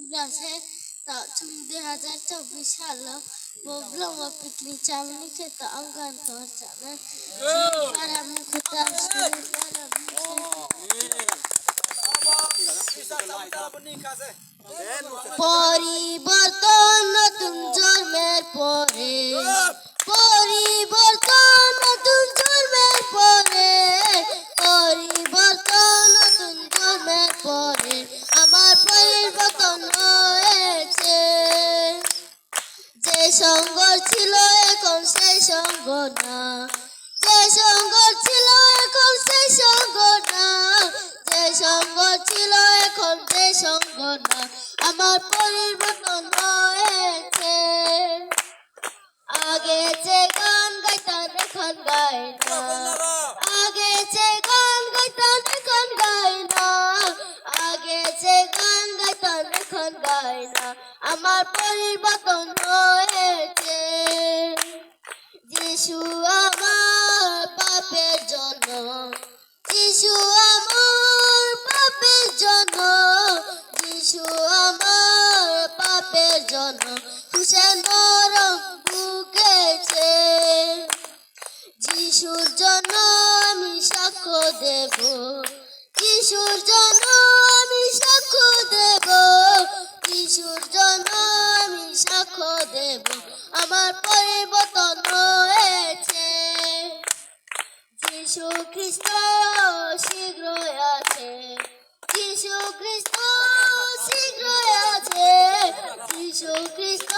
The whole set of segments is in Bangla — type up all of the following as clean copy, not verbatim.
আছে তা 2024 সালে প্রবলেম পিকনি চামনি খেতে অঙ্গন তোর জানে আর আমি খুতা পরিবর্তন নতুন জন্মের পরে পরিবর্তন নতুন জন্মের পরে পরিবর্তন নতুন জন্মের পরে আমার পরিবর্তন হয়েছে যে সঙ্গ ছিল এখন সেই সঙ্গ না যে সঙ্গ ছিল এখন সেই সঙ্গ না যে সঙ্গ ছিল এখন সেই সঙ্গ না আমার পরিবর্তন হয়েছে আগে যে গান গাইতাম এখন গাই না আগে যে গান গাইতাম এখন গাই না আগে যে গান গাইতাম এখন গাই না আমার পরিবর্তন হয়েছে যিশু আমার পাপের জন্য যিশু আমার পাপের জন্য যিশু আমার পাপের জন্য ক্রুশের নরম বুকেছে যিশুর জন্য আমি সাক্ষ্য দেব যিশুর জন্য আমি সাক্ষ্য দেব যিশুর জন্য আমি সাক্ষ্য দেব আমার পরিবর্তন হয়েছে যিশু খ্রিস্ট শীঘ্রই আছে যিশু খ্রিস্ট শীঘ্রই আছে যিশু খ্রিস্ট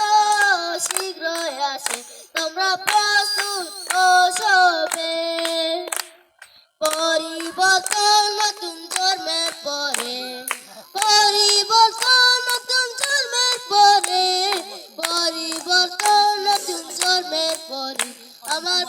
শীঘ্রই আছে তোমরা প্রস্তুত ও সবে পরিবর্তন নতুন জন্মের পরে পরিবর্তন নতুন জন্মের পরে পরিবর্তন নতুন জন্মের পরে আমার